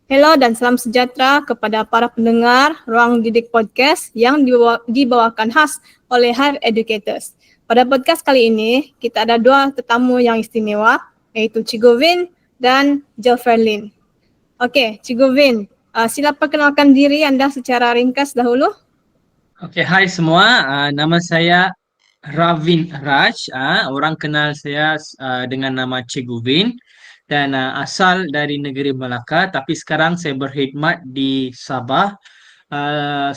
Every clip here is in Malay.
Hello dan salam sejahtera kepada para pendengar Ruang Didik Podcast yang dibawakan khas oleh Hive Educators. Pada podcast kali ini, kita ada dua tetamu yang istimewa, iaitu Cik Govin dan Jelferlin. Okey, Cik Govin, sila perkenalkan diri anda secara ringkas dahulu. Okey, hai semua. Nama saya Ravin Raj. Orang kenal saya dengan nama Cik Guvin dan asal dari negeri Melaka. Tapi sekarang saya berkhidmat di Sabah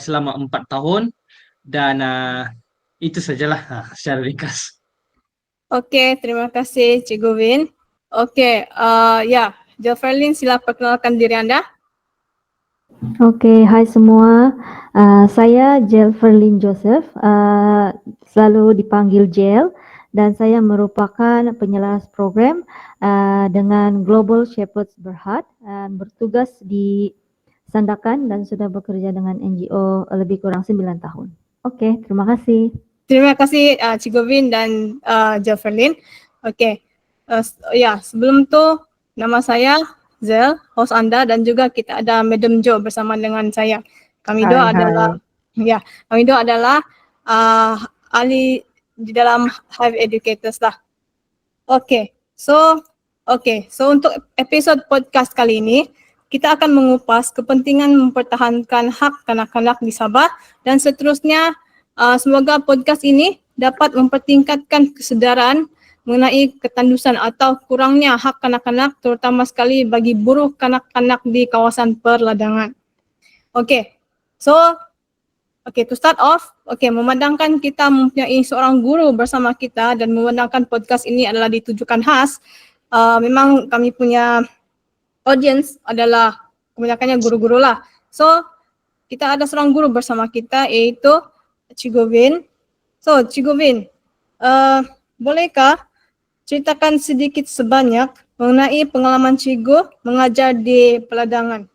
selama 4 tahun dan itu sajalah secara ringkas. Okey, terima kasih Cik Govin. Okey, Jelferlin, sila perkenalkan diri anda. Oke, hai semua. Saya Jelferlin Joseph, selalu dipanggil Jel, dan saya merupakan penyelaras program dengan Global Shepherds Berhad, bertugas di Sandakan dan sudah bekerja dengan NGO lebih kurang 9 tahun. Oke, terima kasih. Terima kasih Cik Govin dan Jelferlin. Okey, sebelum tu nama saya Zel, host anda, dan juga kita ada Madam Jo bersama dengan saya. Kami dua adalah kami dua adalah ahli di dalam Hive Educators lah. Okey, so untuk episod podcast kali ini kita akan mengupas kepentingan mempertahankan hak kanak-kanak di Sabah dan seterusnya. Semoga podcast ini dapat mempertingkatkan kesedaran mengenai ketandusan atau kurangnya hak kanak-kanak, terutama sekali bagi buruh kanak-kanak di kawasan perladangan. Okey, to start off, memandangkan kita mempunyai seorang guru bersama kita dan memandangkan podcast ini adalah ditujukan khas, memang kami punya audience adalah kebanyakannya guru-guru lah. So, kita ada seorang guru bersama kita, iaitu Cik Govin. So, Cik Govin, bolehkah ceritakan sedikit sebanyak mengenai pengalaman cikgu mengajar di peladangan?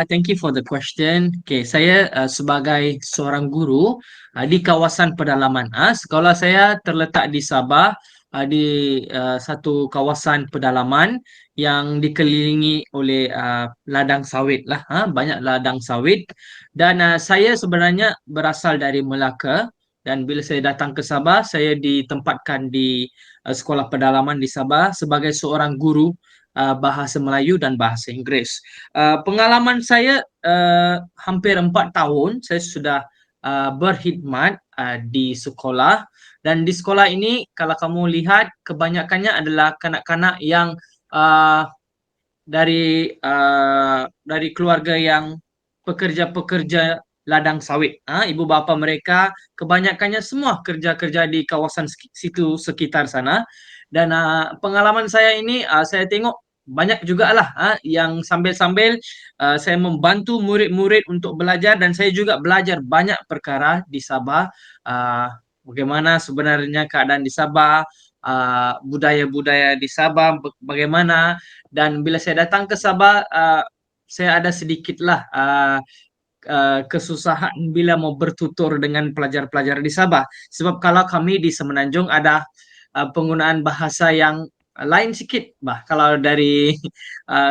Thank you for the question. Saya sebagai seorang guru di kawasan pedalaman. Sekolah saya terletak di Sabah, di satu kawasan pedalaman yang dikelilingi oleh ladang sawit lah. Banyak ladang sawit. Dan saya sebenarnya berasal dari Melaka. Dan bila saya datang ke Sabah, saya ditempatkan di sekolah pedalaman di Sabah sebagai seorang guru bahasa Melayu dan bahasa Inggris. Pengalaman saya hampir 4 tahun saya sudah berkhidmat di sekolah, dan di sekolah ini kalau kamu lihat kebanyakannya adalah kanak-kanak yang uh, dari keluarga yang pekerja-pekerja ladang sawit. Ibu bapa mereka kebanyakannya semua kerja-kerja di kawasan situ sekitar sana. Dan pengalaman saya ini saya tengok banyak juga lah yang sambil-sambil saya membantu murid-murid untuk belajar, dan saya juga belajar banyak perkara di Sabah. Bagaimana sebenarnya keadaan di Sabah, budaya-budaya di Sabah bagaimana. Dan bila saya datang ke Sabah, saya ada sedikitlah kesusahan bila mau bertutur dengan pelajar-pelajar di Sabah. Sebab kalau kami di Semenanjung ada penggunaan bahasa yang lain sikit, kalau dari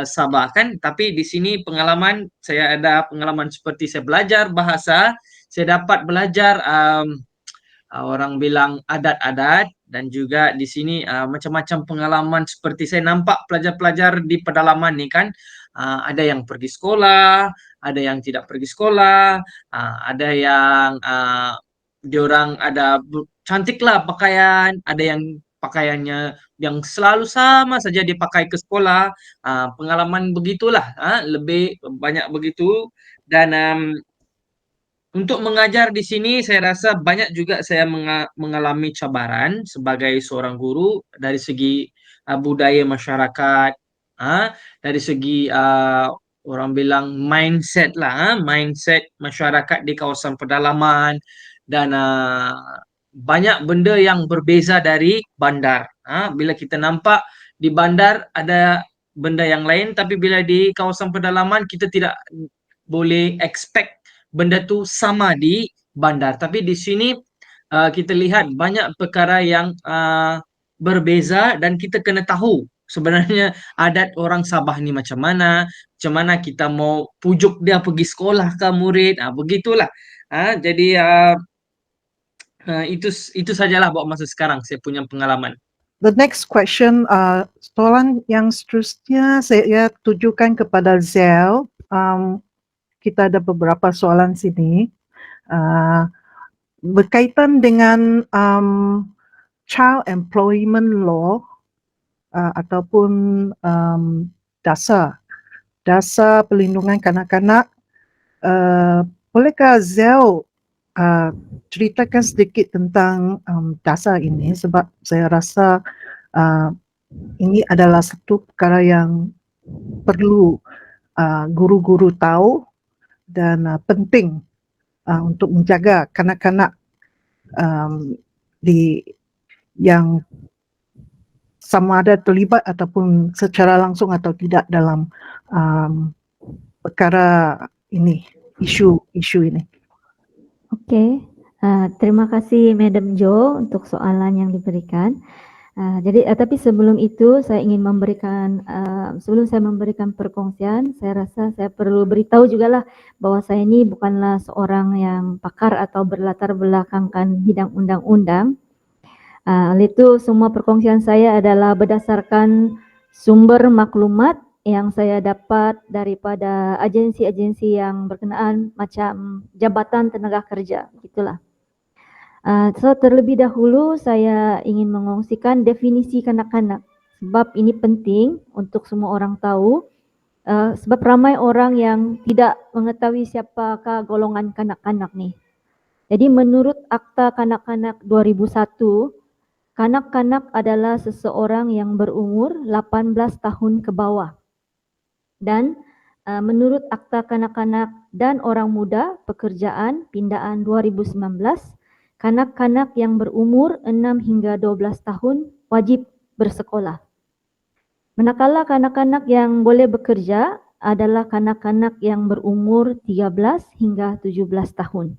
Sabah kan. Tapi di sini pengalaman saya ada pengalaman seperti saya belajar bahasa, saya dapat belajar orang bilang adat-adat, dan juga di sini macam-macam pengalaman seperti saya nampak pelajar-pelajar di pedalaman ni kan, ada yang pergi sekolah, ada yang tidak pergi sekolah, ada yang diorang ada cantiklah pakaian, ada yang pakaiannya yang selalu sama saja dipakai ke sekolah. Pengalaman begitulah, lebih banyak begitu. Dan untuk mengajar di sini saya rasa banyak juga saya mengalami cabaran sebagai seorang guru dari segi budaya masyarakat, dari segi orang bilang mindset lah, mindset masyarakat di kawasan pedalaman. Dan banyak benda yang berbeza dari bandar. Bila kita nampak di bandar ada benda yang lain, tapi bila di kawasan pedalaman kita tidak boleh expect benda tu sama di bandar. Tapi di sini kita lihat banyak perkara yang berbeza, dan kita kena tahu sebenarnya adat orang Sabah ini macam mana kita mau pujuk dia pergi sekolah ke murid, begitulah. Jadi itu sajalah buat masa sekarang saya punya pengalaman. The next question, soalan yang seterusnya saya tujukan kepada Zel. Kita ada beberapa soalan sini berkaitan dengan child employment law ataupun dasar pelindungan kanak-kanak. Bolehkah Zel ceritakan sedikit tentang dasar ini, sebab saya rasa ini adalah satu perkara yang perlu guru-guru tahu dan penting untuk menjaga kanak-kanak yang sama ada terlibat ataupun secara langsung atau tidak dalam perkara ini, isu ini. Oke, terima kasih Madam Jo untuk soalan yang diberikan. Tapi sebelum itu saya ingin memberikan, sebelum saya memberikan perkongsian, saya rasa saya perlu beritahu juga lah bahwa saya ini bukanlah seorang yang pakar atau berlatar belakangkan bidang undang-undang. Oleh itu semua perkongsian saya adalah berdasarkan sumber maklumat yang saya dapat daripada agensi-agensi yang berkenaan macam Jabatan Tenaga Kerja, gitulah. So terlebih dahulu saya ingin mengongsikan definisi kanak-kanak, sebab ini penting untuk semua orang tahu, sebab ramai orang yang tidak mengetahui siapakah golongan kanak-kanak nih. Jadi menurut Akta Kanak-kanak 2001, kanak-kanak adalah seseorang yang berumur 18 tahun ke bawah. Dan menurut Akta Kanak-kanak dan Orang Muda Pekerjaan Pindaan 2019, kanak-kanak yang berumur 6 hingga 12 tahun wajib bersekolah. Manakala kanak-kanak yang boleh bekerja adalah kanak-kanak yang berumur 13 hingga 17 tahun.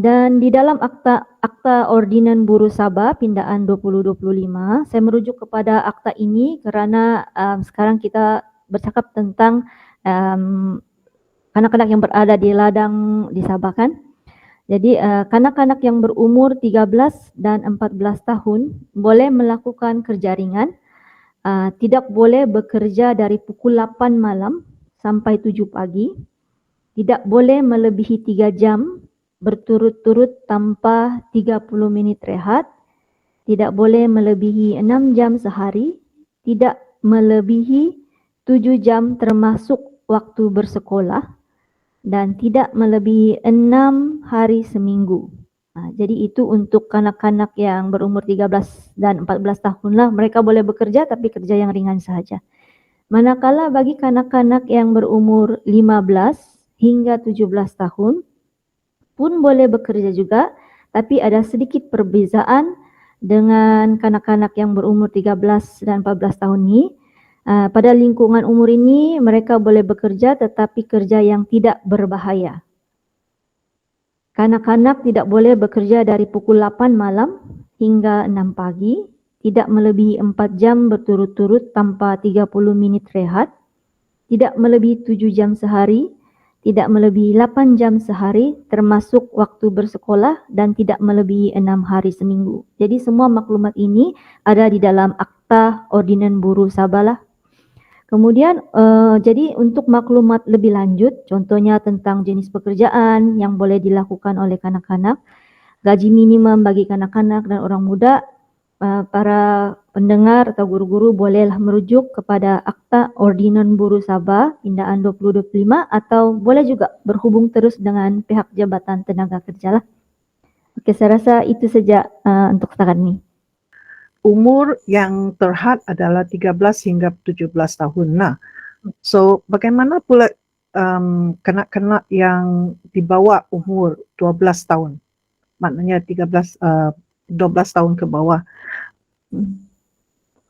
Dan di dalam Akta Ordinan Buruh Sabah Pindaan 2025, saya merujuk kepada akta ini kerana sekarang kita bercakap tentang kanak-kanak yang berada di ladang di Sabah kan. Jadi kanak-kanak yang berumur 13 dan 14 tahun boleh melakukan kerja ringan, tidak boleh bekerja dari pukul 8 malam sampai 7 pagi, tidak boleh melebihi 3 jam berturut-turut tanpa 30 menit rehat, tidak boleh melebihi 6 jam sehari, tidak melebihi 7 jam termasuk waktu bersekolah, dan tidak melebihi 6 hari seminggu. Jadi itu untuk kanak-kanak yang berumur 13 dan 14 tahun lah, mereka boleh bekerja tapi kerja yang ringan sahaja. Manakala bagi kanak-kanak yang berumur 15 hingga 17 tahun pun boleh bekerja juga, tapi ada sedikit perbezaan dengan kanak-kanak yang berumur 13 dan 14 tahun ini. Pada lingkungan umur ini mereka boleh bekerja tetapi kerja yang tidak berbahaya. Kanak-kanak tidak boleh bekerja dari pukul 8 malam hingga 6 pagi, tidak melebihi 4 jam berturut-turut tanpa 30 menit rehat, tidak melebihi 7 jam sehari, tidak melebihi 8 jam sehari termasuk waktu bersekolah, dan tidak melebihi 6 hari seminggu. Jadi semua maklumat ini ada di dalam Akta Ordinan Buruh Sabah lah. Kemudian jadi untuk maklumat lebih lanjut, contohnya tentang jenis pekerjaan yang boleh dilakukan oleh kanak-kanak, gaji minimum bagi kanak-kanak dan orang muda, para pendengar atau guru-guru bolehlah merujuk kepada Akta Ordinan Buruh Sabah Pindaan 2025 atau boleh juga berhubung terus dengan pihak Jabatan Tenaga Kerja lah. Oke, saya rasa itu saja untuk setakat ini. Umur yang terhad adalah 13 hingga 17 tahun. Nah, so bagaimana pula kanak-kanak yang di bawah umur 12 tahun? Maknanya 12 tahun ke bawah.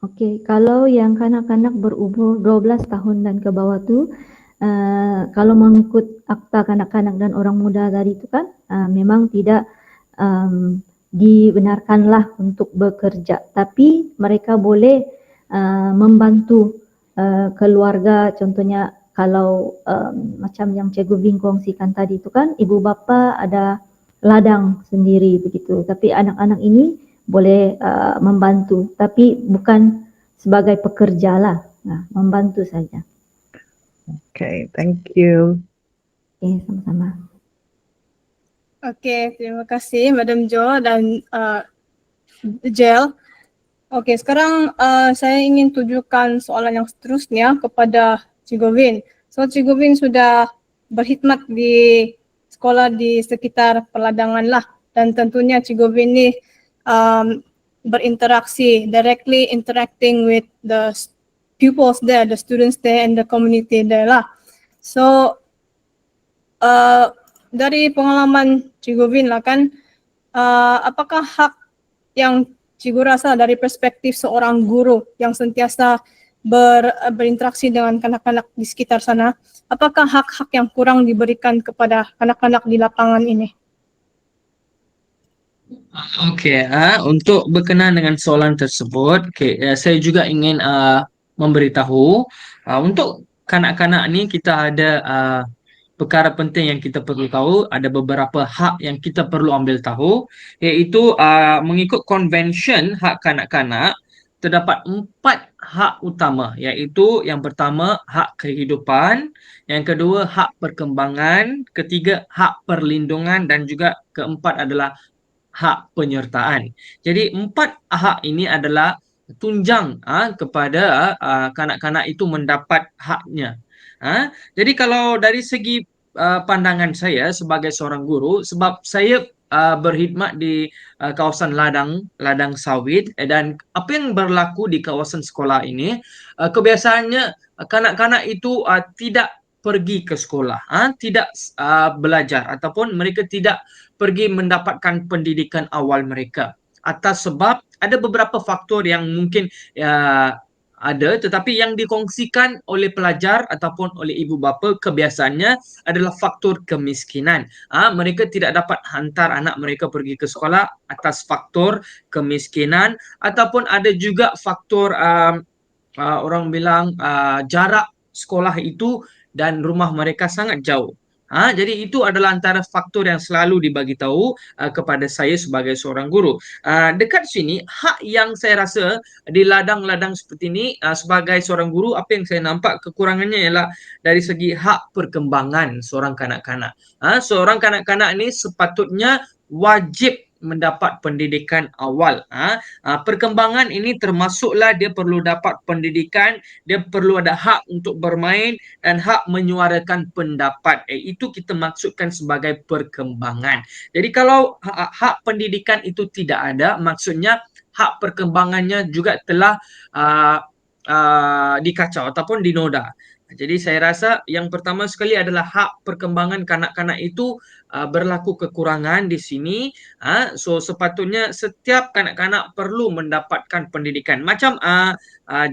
Oke, kalau yang kanak-kanak berumur 12 tahun dan ke bawah tu, kalau mengikut Akta Kanak-kanak dan Orang Muda tadi itu kan, memang tidak dibenarkanlah untuk bekerja, tapi mereka boleh membantu keluarga, contohnya kalau macam yang Cikgu Vin kongsikan tadi itu kan, ibu bapa ada ladang sendiri begitu, tapi anak-anak ini boleh membantu, tapi bukan sebagai pekerja lah, membantu saja. Okay, thank you. Okay, sama-sama. Okey, terima kasih Madam Jo dan Jel. Okey, sekarang saya ingin tujukan soalan yang seterusnya kepada Cikgu Vin. So, Cikgu Vin sudah berkhidmat di sekolah di sekitar perladangan lah, dan tentunya Cikgu Vin ni berinteraksi, directly interacting with the pupils there, the students there and the community there lah. So, dari pengalaman Cikgu Vin lah kan, apakah hak yang Cikgu rasa dari perspektif seorang guru yang sentiasa berinteraksi dengan kanak-kanak di sekitar sana, apakah hak-hak yang kurang diberikan kepada kanak-kanak di lapangan ini? Okey, untuk berkenaan dengan soalan tersebut, saya juga ingin memberitahu untuk kanak-kanak ni kita ada perkara penting yang kita perlu tahu, ada beberapa hak yang kita perlu ambil tahu, iaitu mengikut konvensyen hak kanak-kanak terdapat 4 hak utama, iaitu yang pertama hak kehidupan, yang kedua hak perkembangan, ketiga hak perlindungan dan juga keempat adalah hak penyertaan. Jadi 4 hak ini adalah tunjang kepada kanak-kanak itu mendapat haknya. Jadi kalau dari segi pandangan saya sebagai seorang guru, sebab saya berkhidmat di kawasan ladang sawit, dan apa yang berlaku di kawasan sekolah ini, kebiasaannya kanak-kanak itu tidak pergi ke sekolah, tidak belajar ataupun mereka tidak pergi mendapatkan pendidikan awal mereka, atas sebab ada beberapa faktor yang mungkin ada, tetapi yang dikongsikan oleh pelajar ataupun oleh ibu bapa kebiasaannya adalah faktor kemiskinan. Mereka tidak dapat hantar anak mereka pergi ke sekolah atas faktor kemiskinan, ataupun ada juga faktor orang bilang jarak sekolah itu dan rumah mereka sangat jauh. Jadi itu adalah antara faktor yang selalu dibagi tahu kepada saya sebagai seorang guru. Dekat sini, hak yang saya rasa di ladang-ladang seperti ini sebagai seorang guru, apa yang saya nampak kekurangannya ialah dari segi hak perkembangan seorang kanak-kanak. Seorang kanak-kanak ini sepatutnya wajib mendapat pendidikan awal. Perkembangan ini termasuklah dia perlu dapat pendidikan, dia perlu ada hak untuk bermain dan hak menyuarakan pendapat. Itu kita maksudkan sebagai perkembangan. Jadi kalau hak pendidikan itu tidak ada, maksudnya hak perkembangannya juga telah dikacau ataupun dinoda. Jadi saya rasa yang pertama sekali adalah hak perkembangan kanak-kanak itu berlaku kekurangan di sini. So sepatutnya setiap kanak-kanak perlu mendapatkan pendidikan. Macam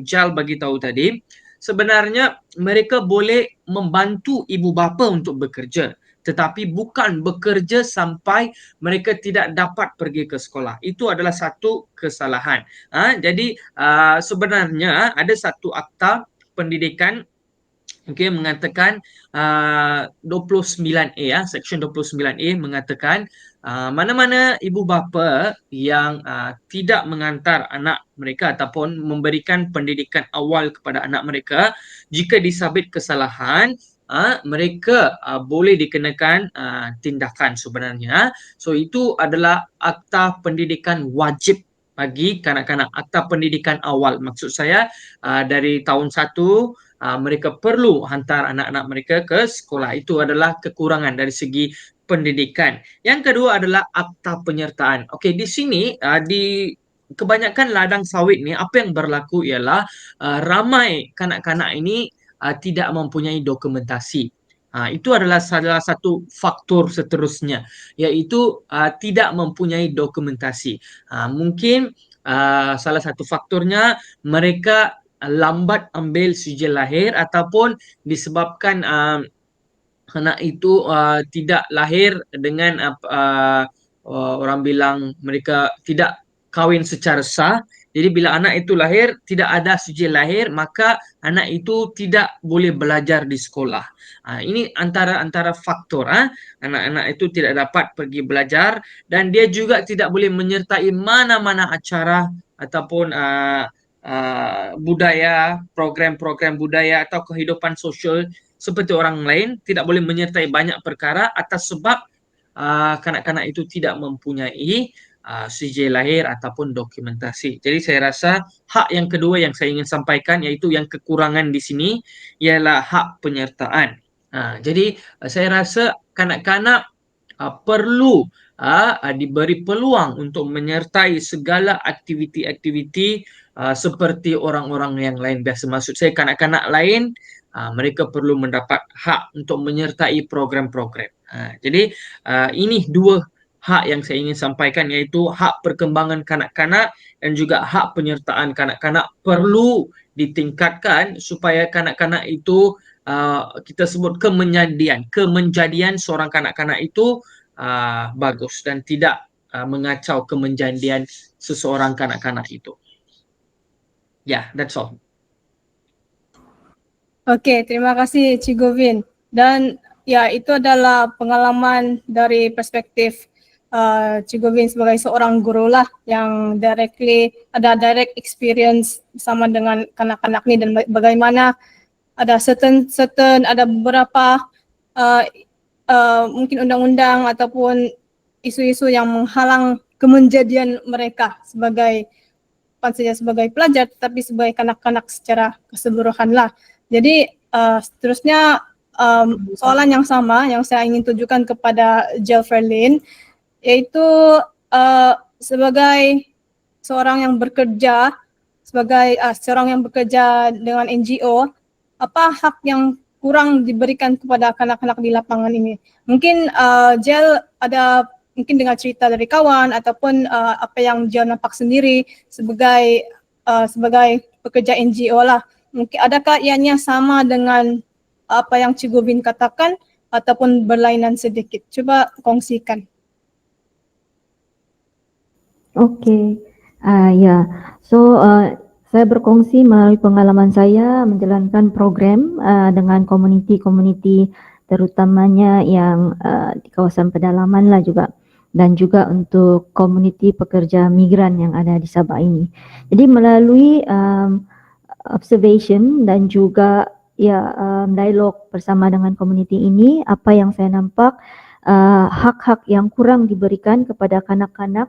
Jal bagi tahu tadi, sebenarnya mereka boleh membantu ibu bapa untuk bekerja, tetapi bukan bekerja sampai mereka tidak dapat pergi ke sekolah. Itu adalah satu kesalahan. Jadi sebenarnya ada satu akta pendidikan mengatakan 29A, Section 29A mengatakan mana-mana ibu bapa yang tidak mengantar anak mereka ataupun memberikan pendidikan awal kepada anak mereka, jika disabit kesalahan, mereka boleh dikenakan tindakan sebenarnya. So itu adalah akta pendidikan wajib bagi kanak-kanak, akta pendidikan awal. Maksud saya dari tahun 1 mereka perlu hantar anak-anak mereka ke sekolah. Itu adalah kekurangan dari segi pendidikan. Yang kedua adalah akta penyertaan. Okey, di sini di kebanyakan ladang sawit ni apa yang berlaku ialah ramai kanak-kanak ini tidak mempunyai dokumentasi. Itu adalah salah satu faktor seterusnya, iaitu tidak mempunyai dokumentasi. Mungkin salah satu faktornya mereka lambat ambil sijil lahir ataupun disebabkan anak itu tidak lahir dengan orang bilang mereka tidak kahwin secara sah. Jadi bila anak itu lahir tidak ada sijil lahir, maka anak itu tidak boleh belajar di sekolah. Ini antara faktor. Anak-anak itu tidak dapat pergi belajar dan dia juga tidak boleh menyertai mana-mana acara ataupun budaya, program-program budaya atau kehidupan sosial seperti orang lain, tidak boleh menyertai banyak perkara atas sebab kanak-kanak itu tidak mempunyai CJ lahir ataupun dokumentasi. Jadi saya rasa hak yang kedua yang saya ingin sampaikan, yaitu yang kekurangan di sini, ialah hak penyertaan. Jadi saya rasa kanak-kanak perlu diberi peluang untuk menyertai segala aktiviti-aktiviti seperti orang-orang yang lain biasa. Maksud saya kanak-kanak lain, mereka perlu mendapat hak untuk menyertai program-program. Jadi ini dua hak yang saya ingin sampaikan, yaitu hak perkembangan kanak-kanak dan juga hak penyertaan kanak-kanak perlu ditingkatkan supaya kanak-kanak itu kita sebut kemenjadian seorang kanak-kanak itu bagus dan tidak mengacau kemenjadian seseorang kanak-kanak itu. Yeah, that's all. Oke, terima kasih Cik Govin. Dan ya, itu adalah pengalaman dari perspektif Cik Govin sebagai seorang guru lah yang ada direct experience bersama dengan kanak-kanak ni, dan bagaimana ada ada beberapa mungkin undang-undang ataupun isu-isu yang menghalang kemenjadian mereka sebagai bukan saja sebagai pelajar tetapi sebagai kanak-kanak secara keseluruhan lah. Jadi seterusnya soalan yang sama yang saya ingin tujukan kepada Jel Ferlin, yaitu sebagai seorang yang bekerja dengan NGO, apa hak yang kurang diberikan kepada kanak-kanak di lapangan ini? Mungkin Jel ada mungkin dengar cerita dari kawan ataupun apa yang Jel nampak sendiri sebagai pekerja NGO lah. Mungkin adakah ianya sama dengan apa yang Cik Govin katakan ataupun berlainan sedikit? Coba kongsikan. Oke, ya. So saya berkongsi melalui pengalaman saya menjalankan program dengan komuniti-komuniti terutamanya yang di kawasan pedalaman lah juga, dan juga untuk komuniti pekerja migran yang ada di Sabah ini. Jadi melalui observation dan juga dialog bersama dengan komuniti ini, apa yang saya nampak hak-hak yang kurang diberikan kepada kanak-kanak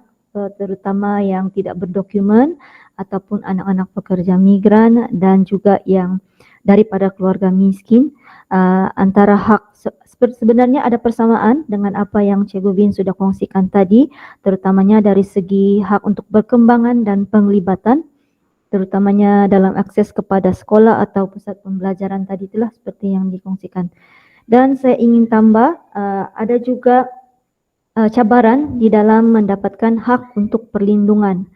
terutama yang tidak berdokumen ataupun anak-anak pekerja migran dan juga yang daripada keluarga miskin, antara hak sebenarnya ada persamaan dengan apa yang Cik Govin sudah kongsikan tadi, terutamanya dari segi hak untuk berkembangan dan penglibatan, terutamanya dalam akses kepada sekolah atau pusat pembelajaran tadi itulah seperti yang dikongsikan. Dan saya ingin tambah ada juga cabaran di dalam mendapatkan hak untuk perlindungan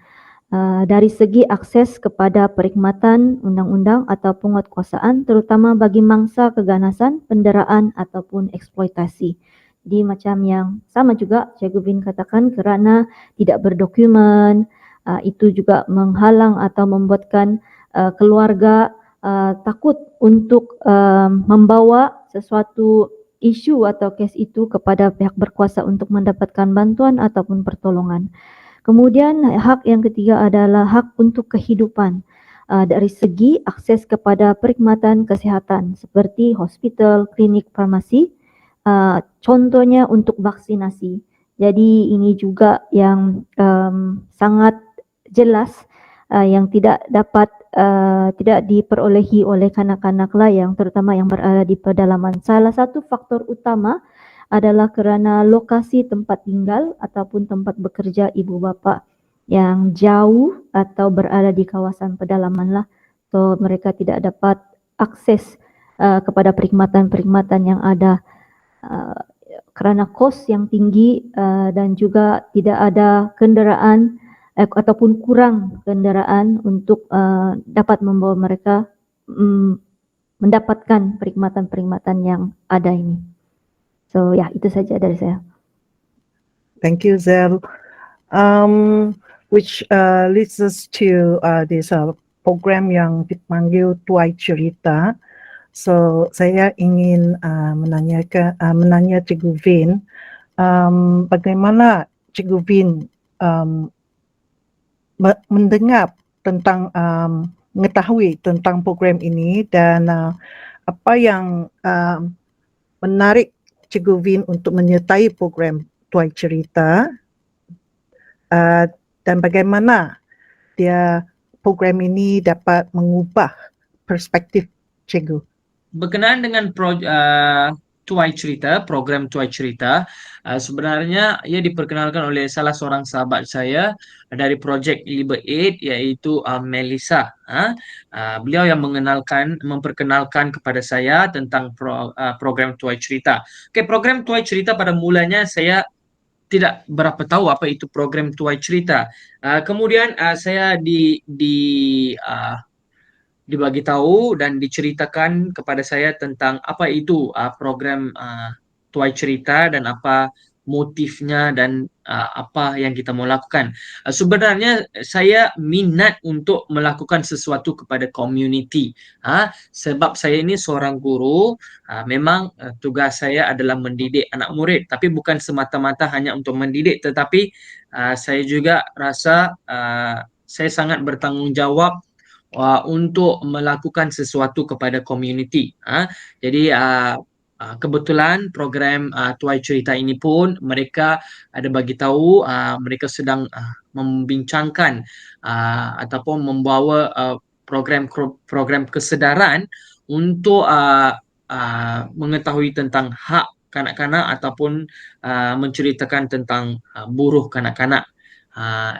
dari segi akses kepada perkhidmatan undang-undang atau penguatkuasaan, terutama bagi mangsa keganasan, penderaan ataupun eksploitasi. Jadi macam yang sama juga Cik Govin katakan, kerana tidak berdokumen, itu juga menghalang atau membuatkan keluarga takut untuk membawa sesuatu isu atau kes itu kepada pihak berkuasa untuk mendapatkan bantuan ataupun pertolongan. Kemudian hak yang ketiga adalah hak untuk kehidupan dari segi akses kepada perkhidmatan kesihatan seperti hospital, klinik, farmasi, contohnya untuk vaksinasi. Jadi ini juga yang sangat jelas yang tidak diperolehi oleh kanak-kanak lah yang terutama yang berada di pedalaman. Salah satu faktor utama adalah kerana lokasi tempat tinggal ataupun tempat bekerja ibu bapa yang jauh atau berada di kawasan pedalaman lah. So mereka tidak dapat akses kepada perkhidmatan-perkhidmatan yang ada kerana kos yang tinggi dan juga tidak ada kenderaan ataupun kurang kenderaan untuk dapat membawa mereka mendapatkan perkhidmatan-perkhidmatan yang ada ini. So ya, itu saja dari saya. Thank you, Zel. which leads us to this program yang dipanggil Tuai Cerita. So saya ingin menanya Cikgu Vin, bagaimana Cikgu Vin mendengar tentang mengetahui tentang program ini dan apa yang menarik Cikgu Vin untuk menyertai program Tuai Cerita, dan bagaimana program ini dapat mengubah perspektif Cikgu. Berkenaan dengan Tuai Cerita, program Tuai Cerita, sebenarnya ia diperkenalkan oleh salah seorang sahabat saya dari projek Liber 8, iaitu Melissa. Beliau yang memperkenalkan kepada saya tentang program Tuai Cerita. Okey, program Tuai Cerita pada mulanya saya tidak berapa tahu apa itu program Tuai Cerita. Kemudian saya dibagi tahu dan diceritakan kepada saya tentang apa itu program Tuai Cerita dan apa motifnya dan apa yang kita mau lakukan. Sebenarnya saya minat untuk melakukan sesuatu kepada komuniti. Sebab saya ini seorang guru, memang tugas saya adalah mendidik anak murid, tapi bukan semata-mata hanya untuk mendidik, tetapi saya juga rasa saya sangat bertanggungjawab untuk melakukan sesuatu kepada komuniti. Jadi kebetulan program Tuai Cerita ini pun mereka ada bagi tahu mereka sedang membincangkan ataupun membawa program kesedaran untuk mengetahui tentang hak kanak-kanak ataupun menceritakan tentang buruh kanak-kanak,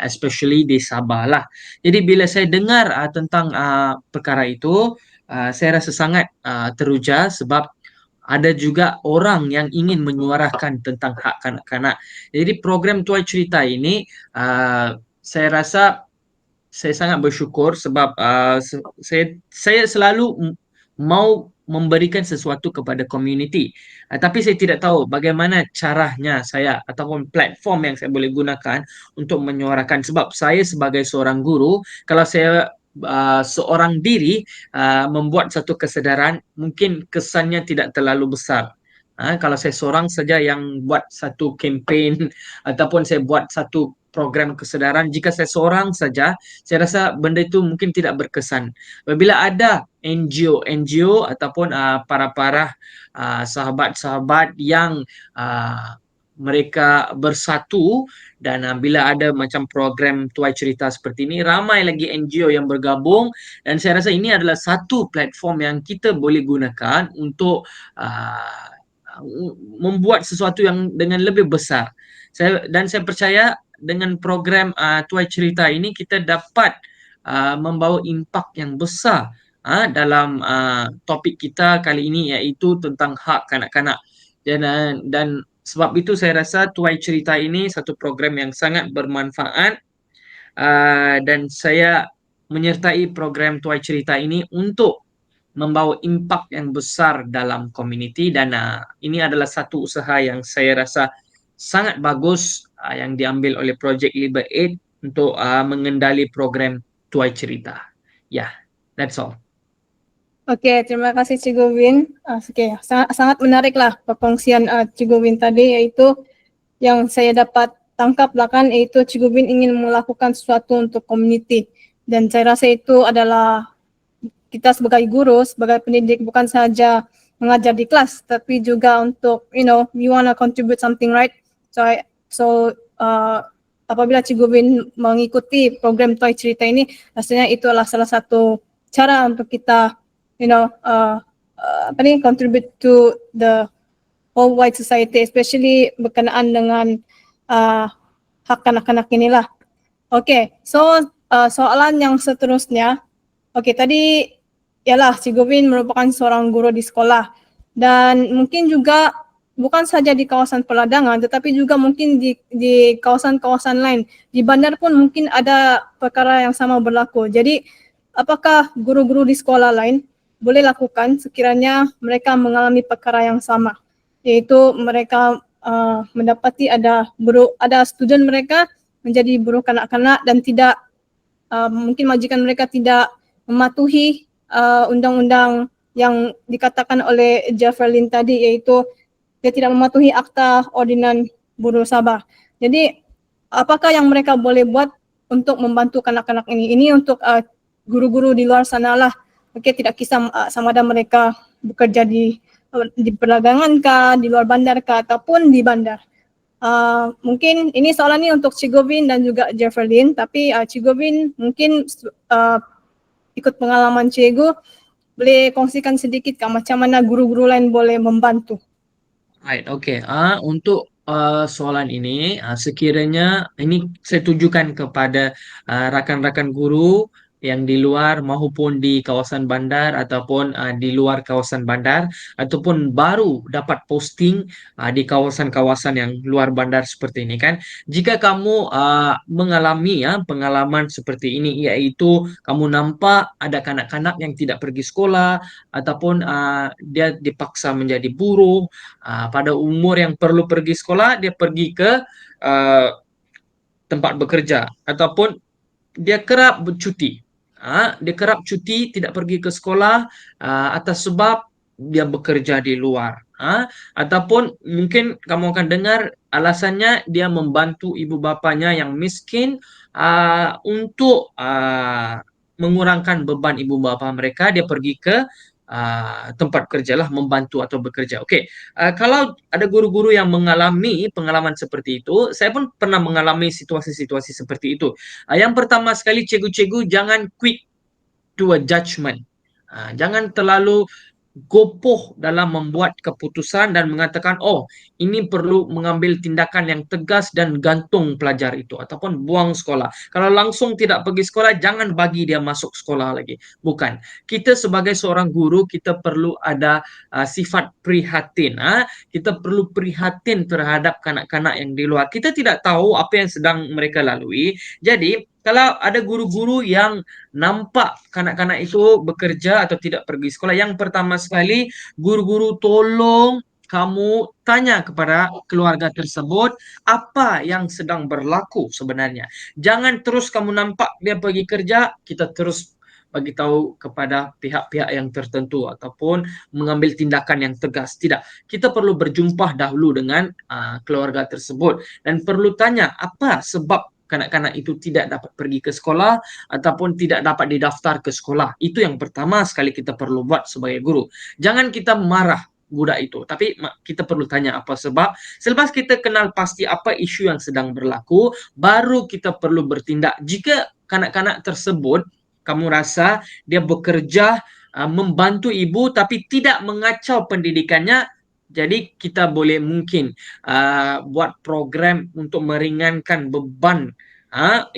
especially di Sabah lah. Jadi bila saya dengar tentang perkara itu, saya rasa sangat teruja sebab ada juga orang yang ingin menyuarakan tentang hak kanak-kanak. Jadi program Tuai Cerita ini saya rasa saya sangat bersyukur sebab saya selalu mau memberikan sesuatu kepada komuniti. Tapi saya tidak tahu bagaimana caranya saya ataupun platform yang saya boleh gunakan untuk menyuarakan, sebab saya sebagai seorang guru, kalau saya seorang diri membuat satu kesedaran, mungkin kesannya tidak terlalu besar. Kalau saya seorang saja yang buat satu kempen ataupun saya buat satu program kesedaran, jika saya seorang saja, saya rasa benda itu mungkin tidak berkesan. Apabila ada NGO ataupun para sahabat-sahabat yang mereka bersatu dan bila ada macam program Tuai Cerita seperti ini, ramai lagi NGO yang bergabung, dan saya rasa ini adalah satu platform yang kita boleh gunakan untuk membuat sesuatu yang dengan lebih besar. Saya percaya dengan program Tuai Cerita ini kita dapat membawa impak yang besar dalam topik kita kali ini, iaitu tentang hak kanak-kanak. Dan sebab itu saya rasa Tuai Cerita ini satu program yang sangat bermanfaat, dan saya menyertai program Tuai Cerita ini untuk membawa impak yang besar dalam komuniti, dan ini adalah satu usaha yang saya rasa sangat bagus yang diambil oleh projek Liber 8 untuk mengendali program Tuai Cerita. That's all. Okey, terima kasih Cikgu Win. Okey, sangat menariklah perkongsian Cikgu Win tadi, iaitu yang saya dapat tangkap kan, iaitu Cikgu Win ingin melakukan sesuatu untuk komuniti, dan saya rasa itu adalah kita sebagai guru, sebagai pendidik, bukan sahaja mengajar di kelas, tapi juga untuk we want to contribute something, right? So apabila Cikgu Win mengikuti program Tuai Cerita ini, rasanya itu adalah salah satu cara untuk kita contribute to the whole wide society, especially berkenaan dengan hak kanak-kanak inilah. Okay, so soalan yang seterusnya, tadi ialah Cikgu Win merupakan seorang guru di sekolah, dan mungkin juga bukan saja di kawasan perladangan, tetapi juga mungkin di kawasan-kawasan lain. Di bandar pun mungkin ada perkara yang sama berlaku. Jadi apakah guru-guru di sekolah lain boleh lakukan sekiranya mereka mengalami perkara yang sama, iaitu mereka mendapati ada student mereka menjadi buruh kanak-kanak dan tidak mungkin majikan mereka tidak mematuhi undang-undang yang dikatakan oleh Jafferlin tadi, iaitu dia tidak mematuhi Akta Ordinan Buruh Sabah. Jadi apakah yang mereka boleh buat untuk membantu kanak-kanak ini? Ini untuk guru-guru di luar sana lah. Okey, tidak kisah sama ada mereka bekerja di perdagangan kah, di luar bandar kah, ataupun di bandar. Mungkin ini soalan ni untuk Cik Govin dan juga Jafferlin, tapi Cik Govin mungkin ikut pengalaman cikgu, boleh kongsikan sedikit kah macam mana guru-guru lain boleh membantu? Right, okay. Untuk soalan ini, sekiranya ini saya tujukan kepada rakan-rakan guru yang di luar maupun di kawasan bandar ataupun di luar kawasan bandar ataupun baru dapat posting di kawasan-kawasan yang luar bandar seperti ini kan. Jika kamu mengalami pengalaman seperti ini, iaitu kamu nampak ada kanak-kanak yang tidak pergi sekolah ataupun dia dipaksa menjadi buruh pada umur yang perlu pergi sekolah, dia pergi ke tempat bekerja ataupun dia kerap bercuti. Dia kerap cuti, tidak pergi ke sekolah atas sebab dia bekerja di luar. Ataupun mungkin kamu akan dengar alasannya dia membantu ibu bapanya yang miskin untuk mengurangkan beban ibu bapa mereka, dia pergi ke tempat kerjalah membantu atau bekerja. Okey, kalau ada guru-guru yang mengalami pengalaman seperti itu, saya pun pernah mengalami situasi-situasi seperti itu. Yang pertama sekali, cikgu-cikgu jangan quick to a judgment. Jangan terlalu gopoh dalam membuat keputusan dan mengatakan, oh, ini perlu mengambil tindakan yang tegas dan gantung pelajar itu ataupun buang sekolah. Kalau langsung tidak pergi sekolah, jangan bagi dia masuk sekolah lagi. Bukan. Kita sebagai seorang guru, kita perlu ada sifat prihatin. Kita perlu prihatin terhadap kanak-kanak yang di luar. Kita tidak tahu apa yang sedang mereka lalui. Jadi, kalau ada guru-guru yang nampak kanak-kanak itu bekerja atau tidak pergi sekolah, yang pertama sekali, guru-guru tolong kamu tanya kepada keluarga tersebut apa yang sedang berlaku sebenarnya. Jangan terus kamu nampak dia pergi kerja, kita terus bagi tahu kepada pihak-pihak yang tertentu ataupun mengambil tindakan yang tegas. Tidak, kita perlu berjumpa dahulu dengan keluarga tersebut dan perlu tanya apa sebab kanak-kanak itu tidak dapat pergi ke sekolah ataupun tidak dapat didaftar ke sekolah. Itu yang pertama sekali kita perlu buat sebagai guru. Jangan kita marah budak itu, tapi kita perlu tanya apa sebab. Selepas kita kenal pasti apa isu yang sedang berlaku, baru kita perlu bertindak. Jika kanak-kanak tersebut kamu rasa dia bekerja membantu ibu tapi tidak mengacau pendidikannya, jadi kita boleh mungkin buat program untuk meringankan beban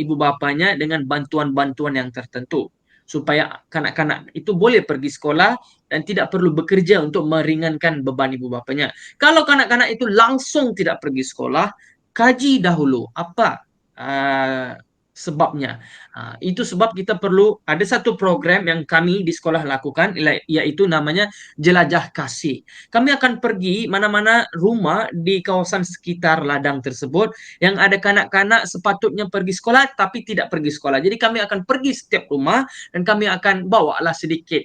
ibu bapanya dengan bantuan-bantuan yang tertentu supaya kanak-kanak itu boleh pergi sekolah dan tidak perlu bekerja untuk meringankan beban ibu bapanya. Kalau kanak-kanak itu langsung tidak pergi sekolah, kaji dahulu apa sebabnya. Itu sebab kita perlu ada satu program yang kami di sekolah lakukan, iaitu namanya Jelajah Kasih. Kami akan pergi mana-mana rumah di kawasan sekitar ladang tersebut yang ada kanak-kanak sepatutnya pergi sekolah tapi tidak pergi sekolah. Jadi kami akan pergi setiap rumah dan kami akan bawalah sedikit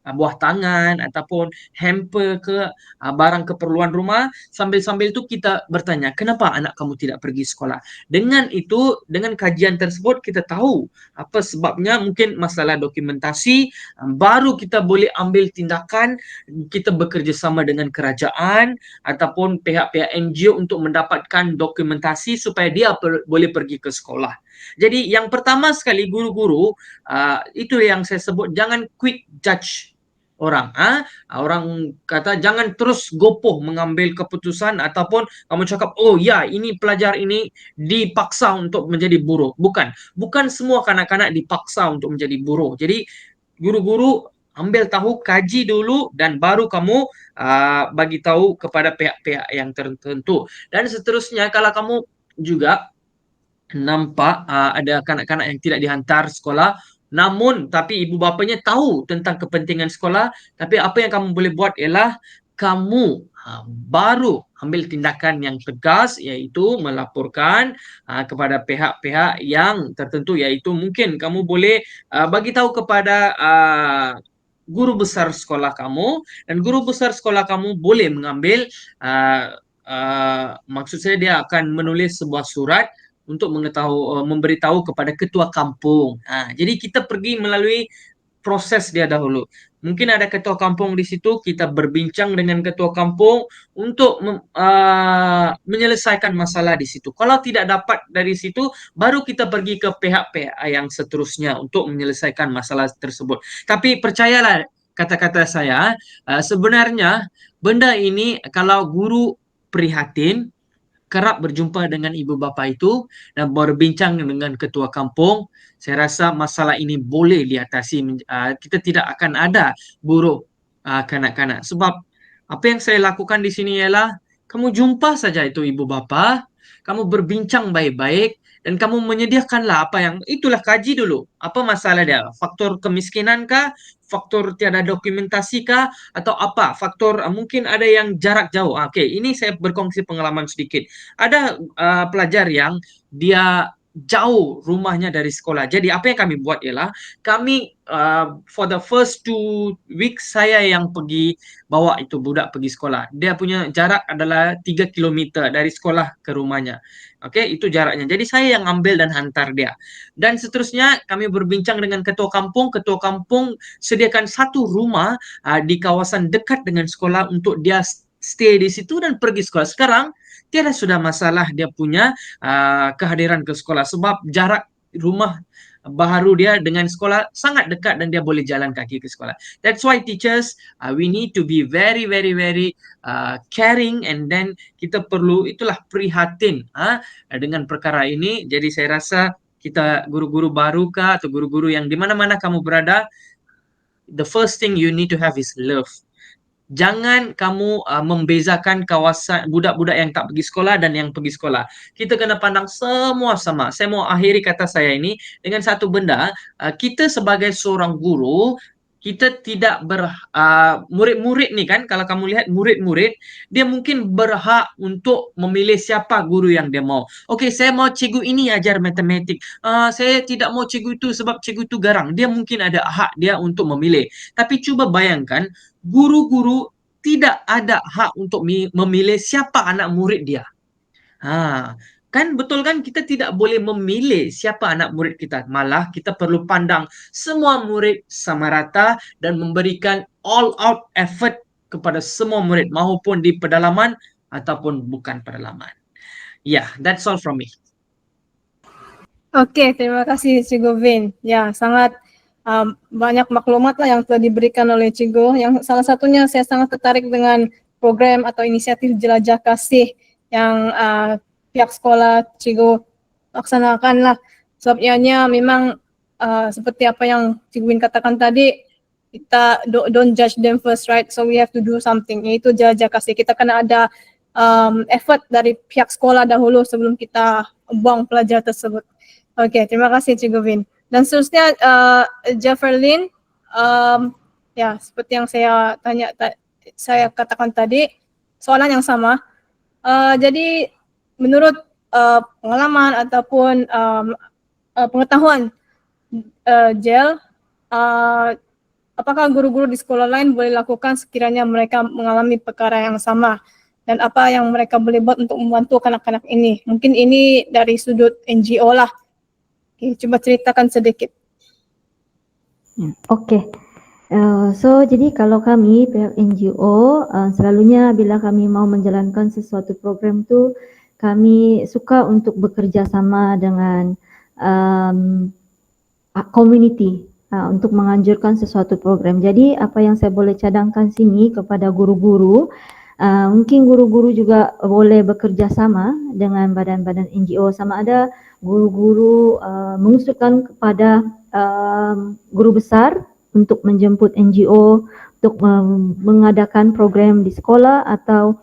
buah tangan ataupun hamper ke barang keperluan rumah. Sambil-sambil itu kita bertanya, kenapa anak kamu tidak pergi sekolah? Dengan itu, dengan kajian tersebut kita tahu apa sebabnya, mungkin masalah dokumentasi, baru kita boleh ambil tindakan. Kita bekerja sama dengan kerajaan ataupun pihak-pihak NGO untuk mendapatkan dokumentasi supaya dia boleh pergi ke sekolah. Jadi yang pertama sekali guru-guru, itu yang saya sebut, jangan quick judge orang. Orang kata jangan terus gopoh mengambil keputusan ataupun kamu cakap, oh ya, ini pelajar ini dipaksa untuk menjadi buruh. Bukan semua kanak-kanak dipaksa untuk menjadi buruh. Jadi guru-guru ambil tahu, kaji dulu dan baru kamu bagi tahu kepada pihak-pihak yang tertentu. Dan seterusnya, kalau kamu juga nampak ada kanak-kanak yang tidak dihantar sekolah, namun tapi ibu bapanya tahu tentang kepentingan sekolah, tapi apa yang kamu boleh buat ialah kamu baru ambil tindakan yang tegas, yaitu melaporkan kepada pihak-pihak yang tertentu, yaitu mungkin kamu boleh bagi tahu kepada guru besar sekolah kamu, dan guru besar sekolah kamu boleh mengambil maksud saya dia akan menulis sebuah surat untuk memberitahu kepada ketua kampung. Jadi kita pergi melalui proses dia dahulu. Mungkin ada ketua kampung di situ, kita berbincang dengan ketua kampung untuk menyelesaikan masalah di situ. Kalau tidak dapat dari situ, baru kita pergi ke pihak-pihak yang seterusnya untuk menyelesaikan masalah tersebut. Tapi percayalah kata-kata saya, sebenarnya benda ini kalau guru prihatin, kerap berjumpa dengan ibu bapa itu dan berbincang dengan ketua kampung, saya rasa masalah ini boleh diatasi. Kita tidak akan ada buruk kanak-kanak. Sebab apa yang saya lakukan di sini ialah kamu jumpa saja itu ibu bapa, kamu berbincang baik-baik, dan kamu menyediakanlah apa yang itulah, kaji dulu apa masalah dia, faktor kemiskinan kah, faktor tiada dokumentasi kah, atau apa faktor mungkin ada yang jarak jauh. Oke, ini saya berkongsi pengalaman sedikit. Ada pelajar yang dia jauh rumahnya dari sekolah. Jadi apa yang kami buat ialah kami for the first 2 weeks saya yang pergi bawa itu budak pergi sekolah. Dia punya jarak adalah 3 kilometer dari sekolah ke rumahnya. Oke, itu jaraknya. Jadi saya yang ambil dan hantar dia. Dan seterusnya kami berbincang dengan ketua kampung. Ketua kampung sediakan satu rumah di kawasan dekat dengan sekolah untuk dia stay di situ dan pergi sekolah. Sekarang tiada sudah masalah dia punya kehadiran ke sekolah sebab jarak rumah baru dia dengan sekolah sangat dekat dan dia boleh jalan kaki ke sekolah. That's why teachers we need to be very very very caring, and then kita perlu itulah prihatin dengan perkara ini. Jadi saya rasa kita guru-guru baru kah atau guru-guru yang di mana-mana kamu berada, the first thing you need to have is love. Jangan kamu membezakan kawasan budak-budak yang tak pergi sekolah dan yang pergi sekolah. Kita kena pandang semua sama. Saya mau akhiri kata saya ini dengan satu benda. Kita sebagai seorang guru, kita tidak murid-murid ni kan, kalau kamu lihat murid-murid, dia mungkin berhak untuk memilih siapa guru yang dia mau. Okey, saya mau cikgu ini ajar matematik. Saya tidak mau cikgu itu sebab cikgu itu garang. Dia mungkin ada hak dia untuk memilih. Tapi cuba bayangkan, guru-guru tidak ada hak untuk memilih siapa anak murid dia. Kan betul kan, kita tidak boleh memilih siapa anak murid kita. Malah kita perlu pandang semua murid sama rata dan memberikan all out effort kepada semua murid maupun di pedalaman ataupun bukan pedalaman. Yeah, that's all from me. Okey, terima kasih Cikgu Vin. Ya, sangat banyak maklumat lah yang telah diberikan oleh Cikgu. Yang salah satunya saya sangat tertarik dengan program atau inisiatif Jelajah Kasih yang pihak sekolah Cikgu laksanakan lah. Sebab ianya memang seperti apa yang Cikgu Win katakan tadi, kita don't judge them first, right? So we have to do something. Iaitu jelajah kasih. Kita kena ada effort dari pihak sekolah dahulu sebelum kita buang pelajar tersebut. Okey, terima kasih Cikgu Vin. Dan seterusnya Jefferlyn, ya seperti yang saya katakan tadi, soalan yang sama. Jadi menurut pengalaman ataupun pengetahuan Jel, apakah guru-guru di sekolah lain boleh lakukan sekiranya mereka mengalami perkara yang sama, dan apa yang mereka boleh buat untuk membantu kanak-kanak ini? Mungkin ini dari sudut NGO lah. Okay, coba ceritakan sedikit. Okey. So jadi kalau kami pihak NGO selalunya bila kami mau menjalankan sesuatu program tu, kami suka untuk bekerja sama dengan community untuk menganjurkan sesuatu program. Jadi apa yang saya boleh cadangkan sini kepada guru-guru, mungkin guru-guru juga boleh bekerja sama dengan badan-badan NGO, sama ada guru-guru mengusulkan kepada guru besar untuk menjemput NGO untuk mengadakan program di sekolah, atau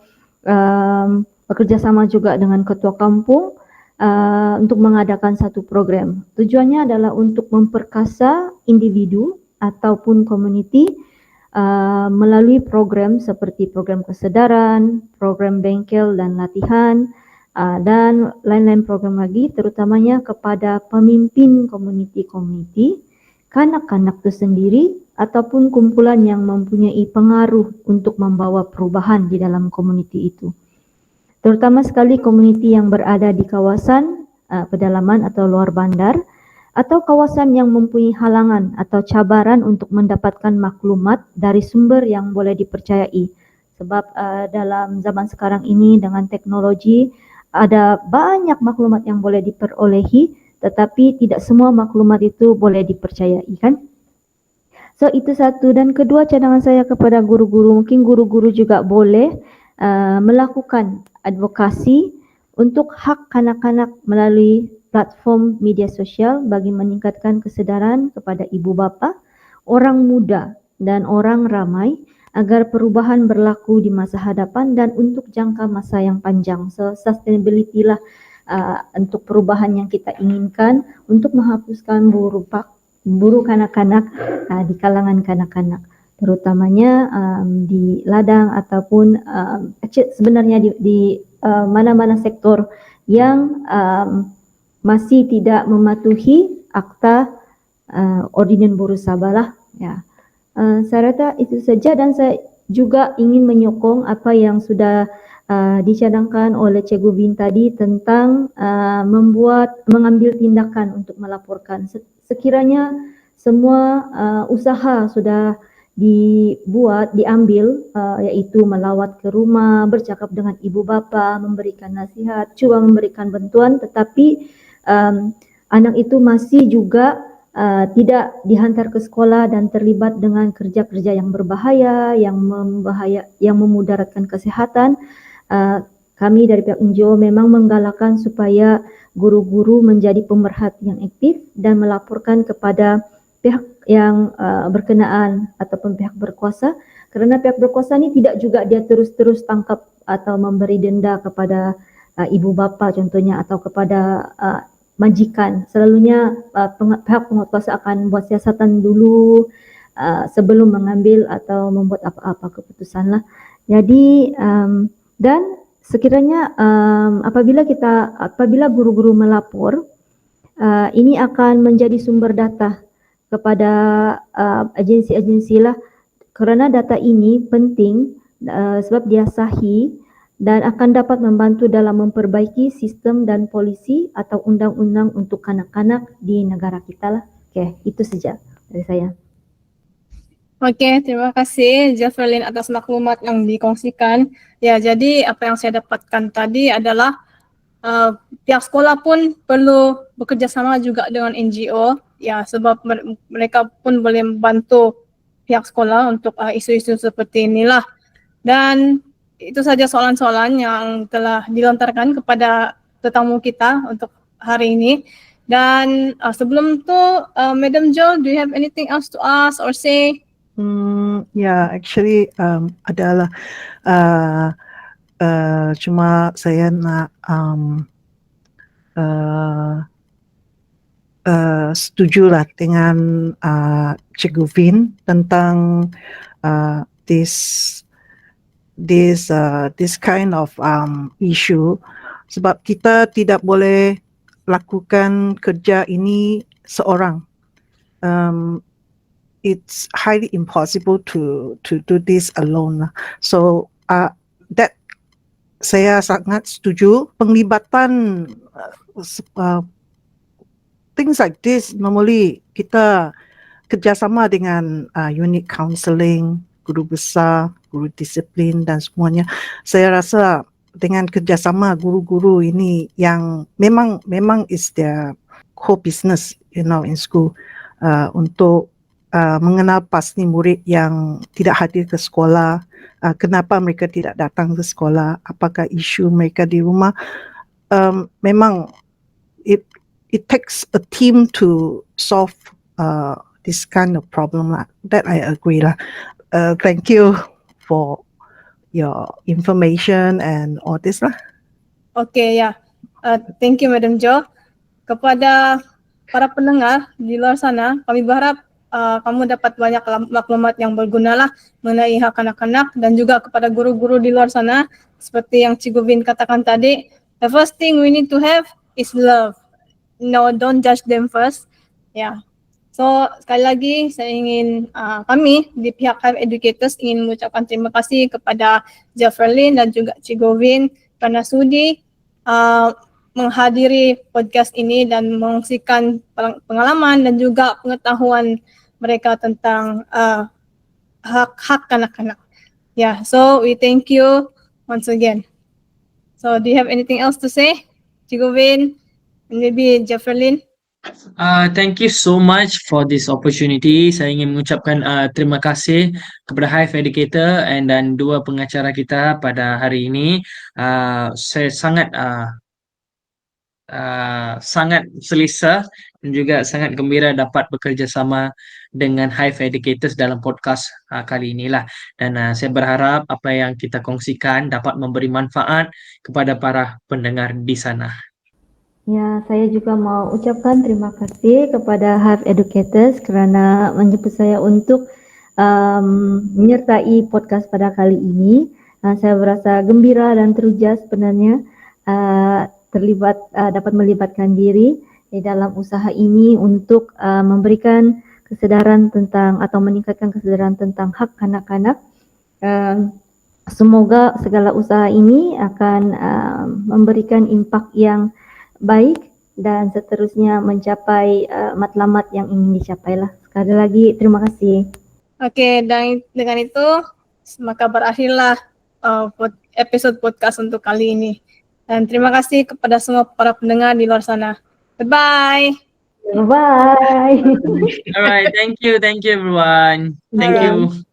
bekerjasama juga dengan ketua kampung untuk mengadakan satu program. Tujuannya adalah untuk memperkasa individu ataupun komuniti melalui program seperti program kesedaran, program bengkel dan latihan, dan lain-lain program lagi, terutamanya kepada pemimpin komuniti-komuniti, kanak-kanak itu sendiri, ataupun kumpulan yang mempunyai pengaruh untuk membawa perubahan di dalam komuniti itu. Terutama sekali komuniti yang berada di kawasan pedalaman atau luar bandar, atau kawasan yang mempunyai halangan atau cabaran untuk mendapatkan maklumat dari sumber yang boleh dipercayai. Sebab dalam zaman sekarang ini dengan teknologi ada banyak maklumat yang boleh diperolehi, tetapi tidak semua maklumat itu boleh dipercayai, kan? So itu satu. Dan kedua, cadangan saya kepada guru-guru, mungkin guru-guru juga boleh melakukan advokasi untuk hak kanak-kanak melalui platform media sosial bagi meningkatkan kesedaran kepada ibu bapa, orang muda dan orang ramai agar perubahan berlaku di masa hadapan dan untuk jangka masa yang panjang. So sustainability lah untuk perubahan yang kita inginkan untuk menghapuskan buru kanak-kanak di kalangan kanak-kanak, terutamanya di ladang ataupun sebenarnya di mana-mana sektor yang masih tidak mematuhi akta Ordinans Buruh Sabah lah. Ya. Saya rasa itu saja, dan saya juga ingin menyokong apa yang sudah dicadangkan oleh Cikgu Vin tadi tentang mengambil tindakan untuk melaporkan. Sekiranya semua usaha sudah diambil, yaitu melawat ke rumah, bercakap dengan ibu bapa, memberikan nasihat, cuba memberikan bantuan, tetapi anak itu masih juga tidak dihantar ke sekolah dan terlibat dengan kerja-kerja yang berbahaya, yang memudaratkan kesehatan. Kami dari pihak NGO memang menggalakkan supaya guru-guru menjadi pemerhati yang aktif dan melaporkan kepada pihak yang berkenaan ataupun pihak berkuasa, kerana pihak berkuasa ni tidak juga dia terus-terus tangkap atau memberi denda kepada ibu bapa contohnya atau kepada majikan. Selalunya pihak penguasa akan buat siasatan dulu sebelum mengambil atau membuat apa-apa keputusan lah. Jadi dan sekiranya apabila guru-guru melapor, ini akan menjadi sumber data kepada agensi-agensi lah, kerana data ini penting sebab dia sahih dan akan dapat membantu dalam memperbaiki sistem dan polisi atau undang-undang untuk kanak-kanak di negara kita lah. Okey, itu saja dari saya. Okey, terima kasih Jefferlyn atas maklumat yang dikongsikan. Ya, jadi apa yang saya dapatkan tadi adalah pihak sekolah pun perlu bekerjasama juga dengan NGO, ya, sebab mereka pun boleh membantu pihak sekolah untuk isu-isu seperti inilah. Dan itu saja soalan-soalan yang telah dilontarkan kepada tetamu kita untuk hari ini. Dan sebelum tu, Madam Jo, do you have anything else to ask or say? Actually adalah cuma saya nak setujulah dengan Cikgu Vin tentang this kind of issue, sebab kita tidak boleh lakukan kerja ini seorang. It's highly impossible to do this alone. So that saya sangat setuju penglibatan things like this. Normally kita kerjasama dengan unit counselling, guru besar, guru disiplin dan semuanya. Saya rasa dengan kerjasama guru-guru ini yang memang is their core business, in school, untuk mengenal pasti murid yang tidak hadir ke sekolah, kenapa mereka tidak datang ke sekolah, apakah isu mereka di rumah. Memang it takes a team to solve this kind of problem lah. That I agree lah. Thank you for your information and all this lah. Okay, ya. Thank you Madam Jo. Kepada para pendengar di luar sana, kami berharap kamu dapat banyak maklumat yang berguna lah mengenai hak anak-anak, dan juga kepada guru-guru di luar sana seperti yang Cikgu Vin katakan tadi, the first thing we need to have is love. No, don't judge them first. Ya. So sekali lagi saya ingin kami di pihak Hive Educators ingin mengucapkan terima kasih kepada Jefferlin dan juga Cikgu Vin karena sudi menghadiri podcast ini dan mengungsikan pengalaman dan juga pengetahuan mereka tentang hak-hak anak-anak. Yeah, so we thank you once again. So do you have anything else to say, Cikgu Vin, and maybe Jefferlin? Thank you so much for this opportunity. Saya ingin mengucapkan terima kasih kepada Hive Educator dan dua pengacara kita pada hari ini. Saya sangat selesa dan juga sangat gembira dapat bekerja sama dengan Hive Educators dalam podcast kali inilah. Dan saya berharap apa yang kita kongsikan dapat memberi manfaat kepada para pendengar di sana. Ya, saya juga mau ucapkan terima kasih kepada Hive Educators kerana menjemput saya untuk menyertai podcast pada kali ini. Saya berasa gembira dan teruja sebenarnya dapat melibatkan diri di dalam usaha ini untuk memberikan kesedaran tentang atau meningkatkan kesedaran tentang hak anak-anak. Semoga segala usaha ini akan memberikan impak yang baik dan seterusnya mencapai matlamat yang ingin dicapai lah. Sekali lagi terima kasih. Oke, dan dengan itu maka berakhirlah episode podcast untuk kali ini. Dan terima kasih kepada semua para pendengar di luar sana. Goodbye. Bye. Alright, thank you everyone. Thank Alright. you.